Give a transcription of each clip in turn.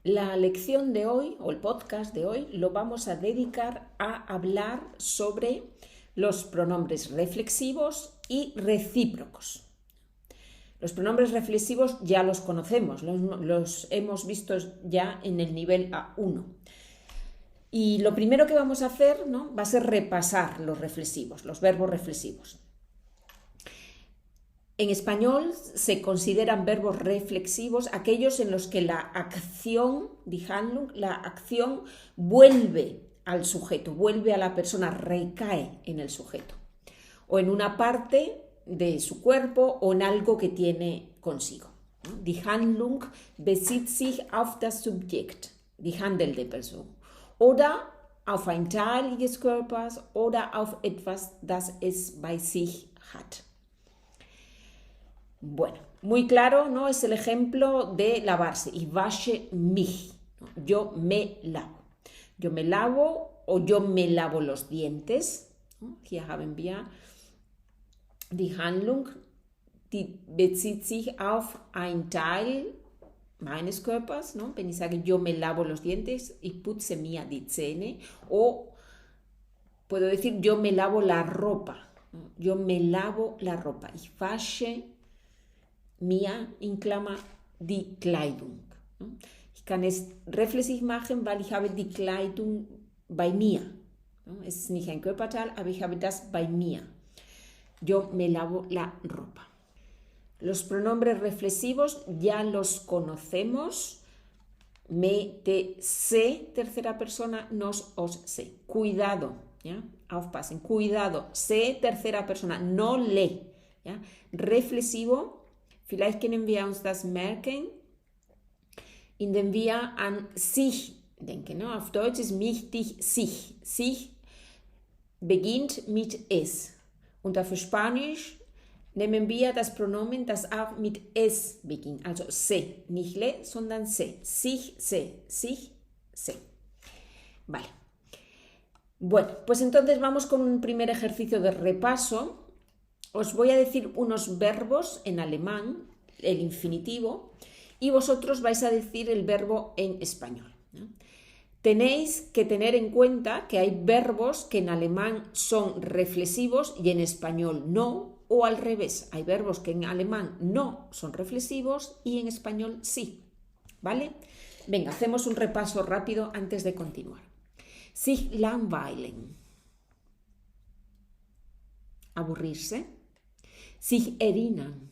La lección de hoy, o el podcast de hoy, lo vamos a dedicar a hablar sobre los pronombres reflexivos y recíprocos. Los pronombres reflexivos ya los conocemos, los hemos visto ya en el nivel A1. Y lo primero que vamos a hacer, ¿no?, va a ser repasar los reflexivos, los verbos reflexivos. En español se consideran verbos reflexivos aquellos en los que la acción, die Handlung, la acción vuelve al sujeto, vuelve a la persona, recae en el sujeto, o en una parte de su cuerpo o en algo que tiene consigo. Die Handlung bezieht sich auf das Subjekt, die handelnde Person, oder auf ein Teil des Körpers oder auf etwas, das es bei sich hat. Bueno, muy claro, ¿no? Es el ejemplo de lavarse. Ich wasche mich. Yo me lavo. Yo me lavo o yo me lavo los dientes. Hier haben wir die Handlung, die bezieht sich auf ein Teil meines Körpers, ¿no? Wenn ich sage, yo me lavo los dientes, ich putze mir die Zähne. O puedo decir, yo me lavo la ropa. Yo me lavo la ropa. Ich wasche mir in Klammer die Kleidung. Ich kann es reflexiv machen, weil ich habe die Kleidung bei mir. Es ist nicht ein Körperteil, aber ich habe das bei mir. Yo me lavo la ropa. Los pronombres reflexivos ya los conocemos. Me, te, se, tercera persona, nos, os, se. Cuidado, ¿ya? Aufpassen. Cuidado, se, tercera persona, no le. ¿Ya? Reflexivo. Vielleicht können wir uns das merken, indem wir an sich denken. Ne? Auf Deutsch ist mich, dich, sich. Sich beginnt mit es. Und auf Spanisch nehmen wir das Pronomen, das auch mit es beginnt. Also se, nicht le, sondern se. Sich, se. Sich, se. Vale. Bueno, pues entonces vamos con un primer ejercicio de repaso. Os voy a decir unos verbos en alemán, el infinitivo, y vosotros vais a decir el verbo en español, ¿no? Tenéis que tener en cuenta que hay verbos que en alemán son reflexivos y en español no, o al revés, hay verbos que en alemán no son reflexivos y en español sí, ¿vale? Venga, hacemos un repaso rápido antes de continuar. Sich langweilen, aburrirse. Sich erinnern,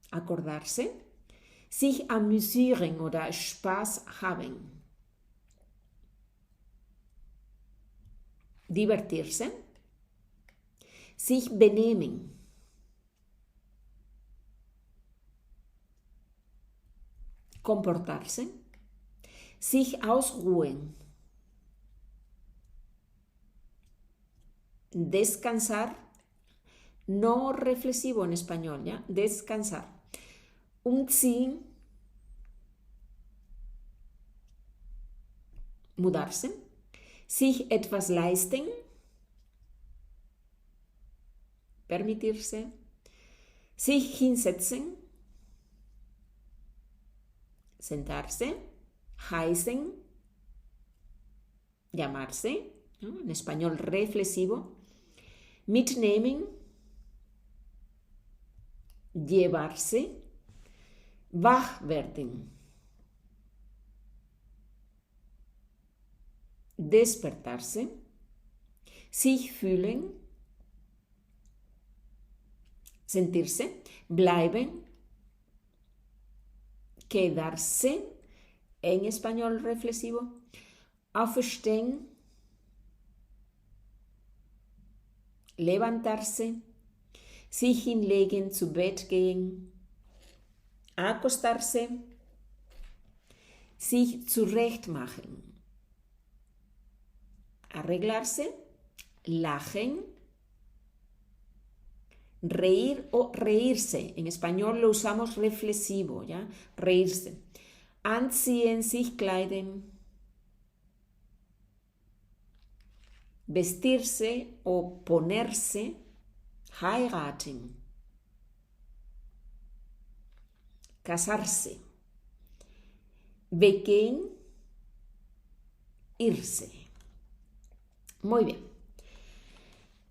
acordarse. Sich amüsieren oder Spaß haben, divertirse. Sich benehmen, comportarse. Sich ausruhen, descansar. No reflexivo en español, ¿ya? Descansar. Umziehen, mudarse. Sich etwas leisten, permitirse. Sich hinsetzen, sentarse. Heißen, llamarse, ¿no? En español reflexivo. Mitnehmen, llevarse. Wach werden, despertarse. Sich fühlen, sentirse. Bleiben, quedarse, en español reflexivo. Aufstehen, levantarse. Sich hinlegen, zu Bett gehen. Acostarse. Sich zurechtmachen, arreglarse. Lachen, reír o reírse. En español lo usamos reflexivo, ¿ya? Reírse. Anziehen, sich kleiden. Vestirse o ponerse. Heiraten. Casarse. weggehen, irse. Muy bien.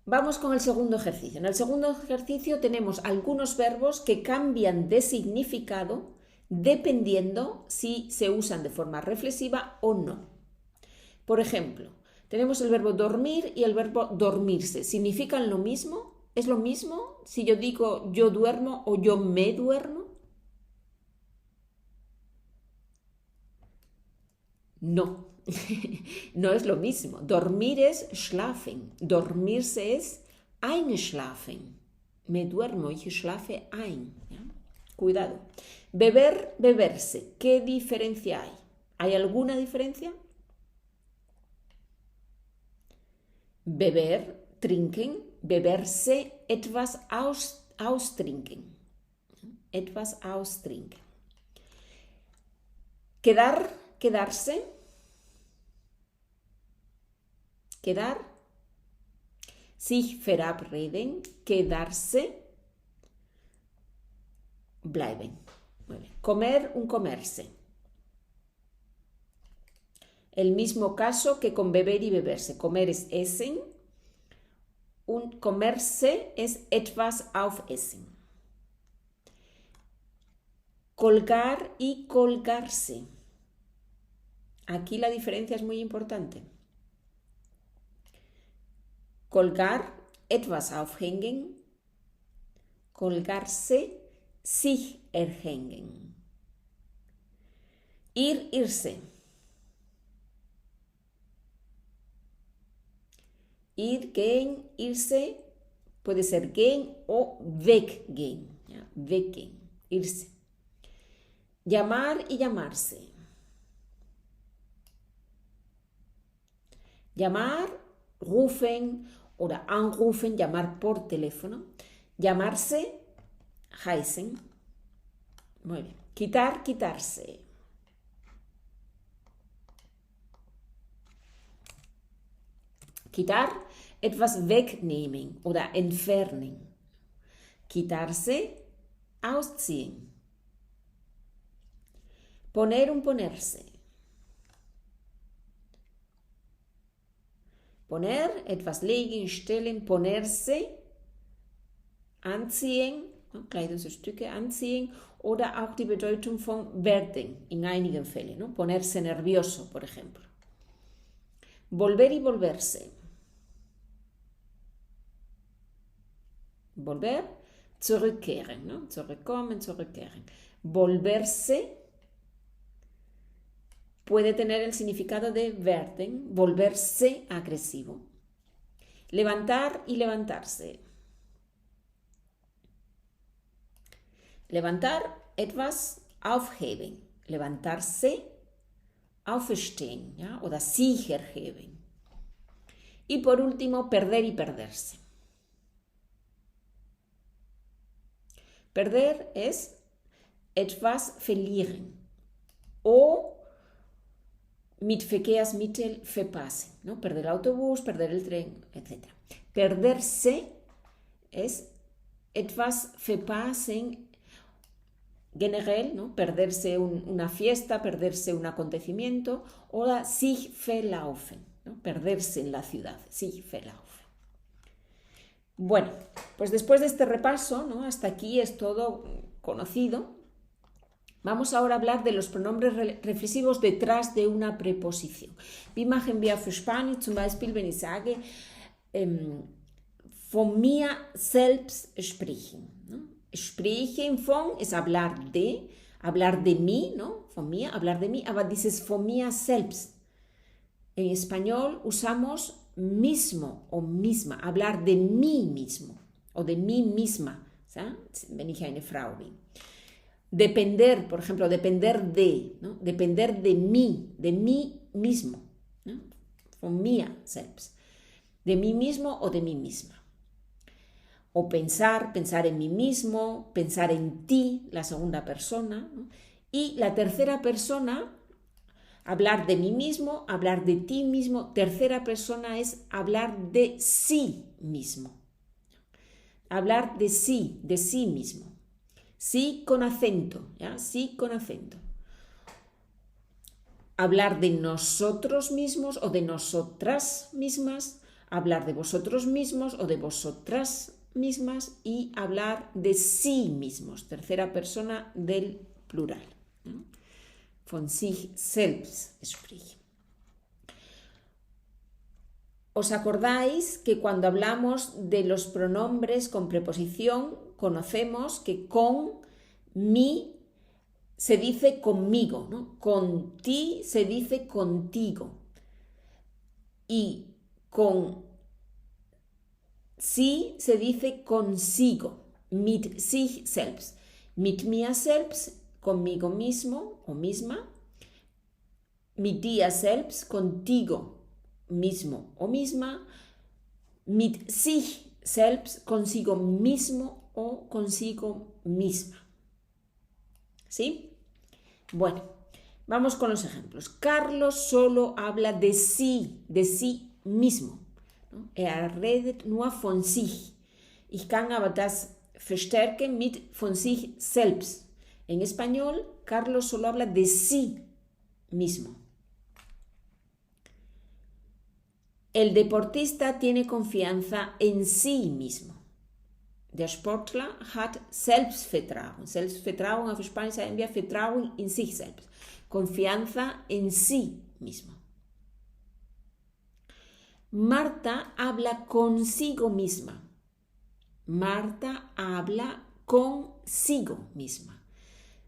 Vamos con el segundo ejercicio. En el segundo ejercicio tenemos algunos verbos que cambian de significado dependiendo si se usan de forma reflexiva o no. Por ejemplo, tenemos el verbo dormir y el verbo dormirse. ¿Significan lo mismo? ¿Es lo mismo si yo digo yo duermo o yo me duermo? No, no es lo mismo. Dormir es schlafen. Dormirse es einschlafen. Me duermo, ich schlafe ein. ¿Ya? Cuidado. Beber, beberse. ¿Qué diferencia hay? ¿Hay alguna diferencia? Beber, trinken, beberse, etwas austrinken. Etwas austrinken. Quedar, quedarse. Quedar. Sich verabreden, quedarse. Bleiben. Muy bien. Comer, un comerse. El mismo caso que con beber y beberse. Comer es essen. Un comerse es etwas aufessen. Colgar y colgarse. Aquí la diferencia es muy importante. Colgar, etwas aufhängen. Colgarse, sich erhängen. Ir, irse. Ir, gehen, irse, puede ser gehen o weggehen. ¿Ya? Weggehen, irse. Llamar y llamarse. Llamar, rufen oder anrufen, llamar por teléfono. Llamarse, heißen. Muy bien. Quitar, quitarse. Quitar, etwas wegnehmen oder entfernen. Quitarse, ausziehen. Poner, un ponerse. Poner, etwas legen, stellen, ponerse, anziehen, Kleidungsstücke anziehen oder auch die Bedeutung von werden in einigen Fällen, ¿no? Ponerse nervioso, por ejemplo. Volver y volverse. Volver, zurückkehren, ¿no? Zurückkommen, zurückkehren. Volverse puede tener el significado de werden, volverse agresivo. Levantar y levantarse. Levantar, etwas aufheben. Levantarse, aufstehen, ¿ya? Oder sich erheben. Y por último, perder y perderse. Perder es etwas verlieren o mit Verkehrsmittel verpassen, ¿no? Perder el autobús, perder el tren, etc. Perderse es etwas verpassen generell, ¿no? Perderse una fiesta, perderse un acontecimiento, o sich verlaufen, ¿no? Perderse en la ciudad, sich verlaufen. Bueno, pues después de este repaso, ¿no? Hasta aquí es todo conocido. Vamos ahora a hablar de los pronombres reflexivos detrás de una preposición. Wie machen wir für Spanisch? Zum Beispiel, wenn ich sage, von mir selbst sprechen. ¿No? Sprechen von es hablar de mí, ¿no? Von mir, hablar de mí, aber dieses von mir selbst. En español usamos mismo o misma, hablar de mí mismo o de mí misma, ¿sí? Wenn ich eine Frau bin. Depender, por ejemplo, depender de, ¿no? Depender de mí mismo, ¿no? Von mir selbst, de mí mismo o de mí misma. O pensar en mí mismo, pensar en ti, la segunda persona, ¿no? Y la tercera persona, hablar de mí mismo, hablar de ti mismo. Tercera persona es hablar de sí mismo. Hablar de sí mismo. Sí con acento, ¿ya? Sí con acento. hablar de nosotros mismos o de nosotras mismas, hablar de vosotros mismos o de vosotras mismas y hablar de sí mismos, tercera persona del plural. ¿No? Von sich selbst sprechen. ¿Os acordáis que cuando hablamos de los pronombres con preposición, conocemos que con, mi, se dice conmigo, ¿no? Con ti se dice contigo. Y con sí se dice consigo, mit sich selbst. Mit mir selbst, conmigo mismo o misma. Mit dir selbst, contigo mismo o misma. Mit sich selbst, consigo mismo o consigo misma. ¿Sí? Bueno, vamos con los ejemplos. Carlos solo habla de sí mismo. ¿No? Er redet nur von sich. Ich kann aber das verstärken mit von sich selbst. En español, Carlos solo habla de sí mismo. El deportista tiene confianza en sí mismo. Der Sportler hat Selbstvertrauen. Selbstvertrauen auf Spanisch sagen wir Vertrauen in sich selbst. Confianza en sí mismo. Marta habla consigo misma. Marta habla consigo misma.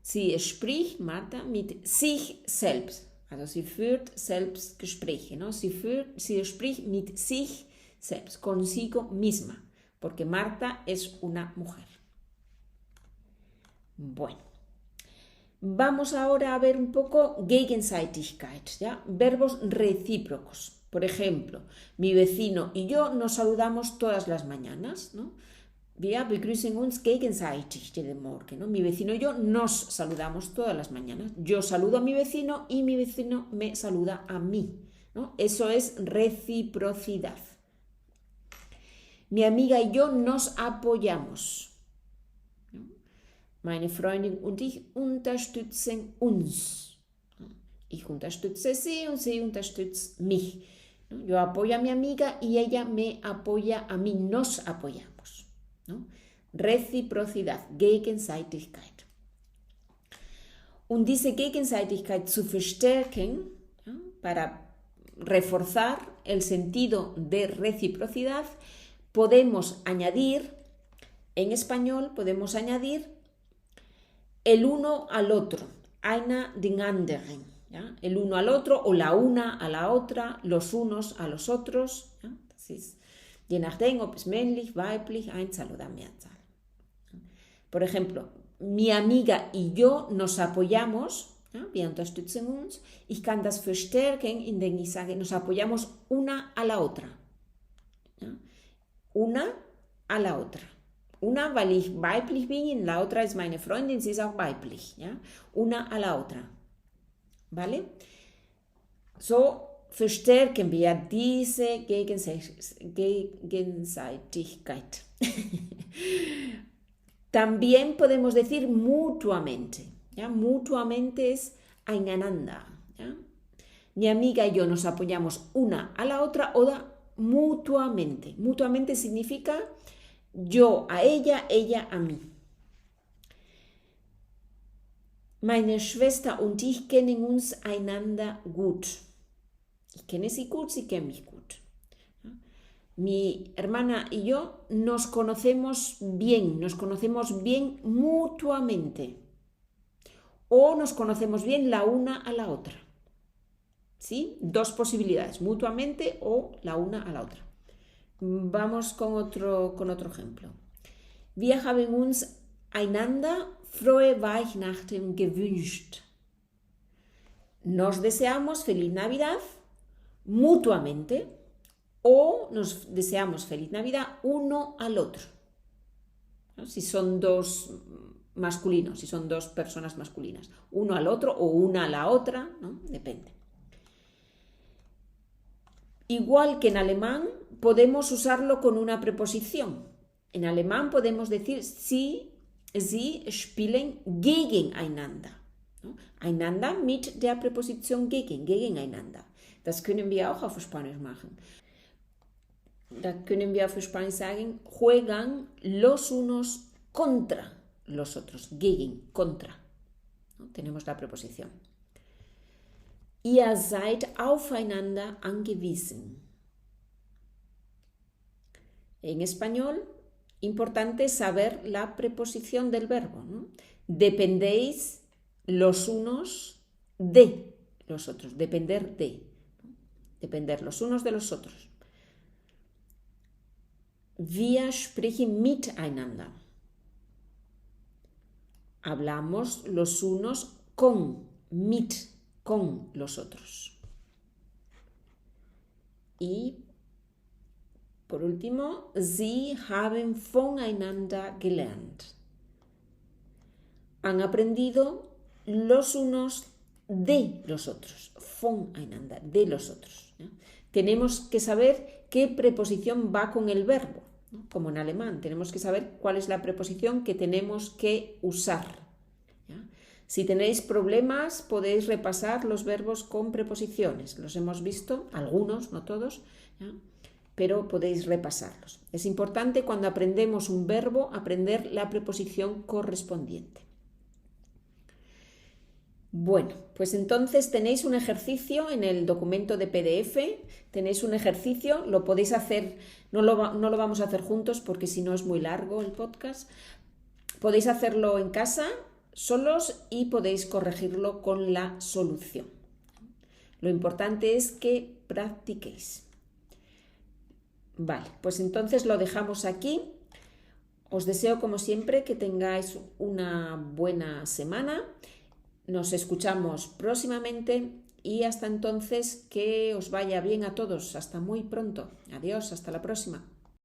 Sie spricht, Marta, mit sich selbst. Also sie führt Selbstgespräche. ¿No? Sie spricht mit sich selbst, consigo misma. Porque Marta es una mujer. Bueno, vamos ahora a ver un poco Gegenseitigkeit, ¿ya? Verbos recíprocos. Por ejemplo, mi vecino y yo nos saludamos todas las mañanas, ¿no? Wir begrüßen uns gegenseitig jeden Morgen, ¿no? Mi vecino y yo nos saludamos todas las mañanas. Yo saludo a mi vecino y mi vecino me saluda a mí, ¿no? Eso es reciprocidad. Mi amiga y yo nos apoyamos. Meine Freundin und ich unterstützen uns. Ich unterstütze sie und sie unterstützt mich. Yo apoyo a mi amiga y ella me apoya a mí. Nos apoyamos. ¿No? Reciprocidad, Gegenseitigkeit. Um diese Gegenseitigkeit zu verstärken, ¿no? Para reforzar el sentido de reciprocidad, podemos añadir, en español podemos añadir el uno al otro, einer den anderen, ¿ya? El uno al otro o la una a la otra, los unos a los otros, ¿ya? Das ist, je nachdem, ob es männlich, weiblich, Einzahl oder Mehrzahl. Por ejemplo, mi amiga y yo nos apoyamos, ¿ya? Wir unterstützen uns. Ich kann das verstärken, indem ich sage, nos apoyamos una a la otra. ¿Ya? Una a la otra. Una, weil ich weiblich bin, y la otra es meine Freundin, sie ist auch weiblich. ¿Ya? Una a la otra. ¿Vale? So verstärken wir diese Gegenseitigkeit. También podemos decir mutuamente. ¿Ya? Mutuamente es einander. ¿Ya? Mi amiga y yo nos apoyamos una a la otra o mutuamente. Mutuamente significa yo a ella, ella a mí. Meine Schwester und ich kennen uns einander gut. Ich kenne sie gut, sie kennen mich gut. Mi hermana y yo nos conocemos bien mutuamente. O nos conocemos bien la una a la otra. ¿Sí? Dos posibilidades, mutuamente o la una a la otra. Vamos con otro ejemplo. Wir haben uns einander frohe Weihnachten gewünscht. Nos deseamos feliz Navidad mutuamente o nos deseamos feliz Navidad uno al otro. ¿No? Si son dos masculinos, si son dos personas masculinas, uno al otro o una a la otra, ¿no? Depende. Igual que en alemán, podemos usarlo con una preposición. En alemán podemos decir sie spielen gegeneinander. ¿No? einander mit der Präposition gegen, gegeneinander. Das können wir auch auf Spanisch machen. Da können wir auf Spanisch sagen, juegan los unos contra los otros, gegen, contra. ¿No? Tenemos la preposición. Ihr seid aufeinander angewiesen. En español, importante saber la preposición del verbo, ¿no? Dependéis los unos de los otros, depender de, ¿no? Depender los unos de los otros. Wir sprechen miteinander. Hablamos los unos con, con los otros. Y por último, Sie haben voneinander gelernt. Han aprendido los unos de los otros. Voneinander, de los otros. ¿Ya? Tenemos que saber qué preposición va con el verbo, ¿no? Como en alemán, tenemos que saber cuál es la preposición que tenemos que usar. ¿Ya? Si tenéis problemas, podéis repasar los verbos con preposiciones. Los hemos visto, algunos, no todos, ¿ya? Pero podéis repasarlos. Es importante cuando aprendemos un verbo, aprender la preposición correspondiente. Bueno, pues entonces tenéis un ejercicio en el documento de PDF, tenéis un ejercicio, lo podéis hacer, no lo vamos a hacer juntos porque si no es muy largo el podcast, podéis hacerlo en casa solos y podéis corregirlo con la solución. Lo importante es que practiquéis. Vale, pues entonces lo dejamos aquí. Os deseo como siempre que tengáis una buena semana. Nos escuchamos próximamente y hasta entonces que os vaya bien a todos. Hasta muy pronto. Adiós, hasta la próxima.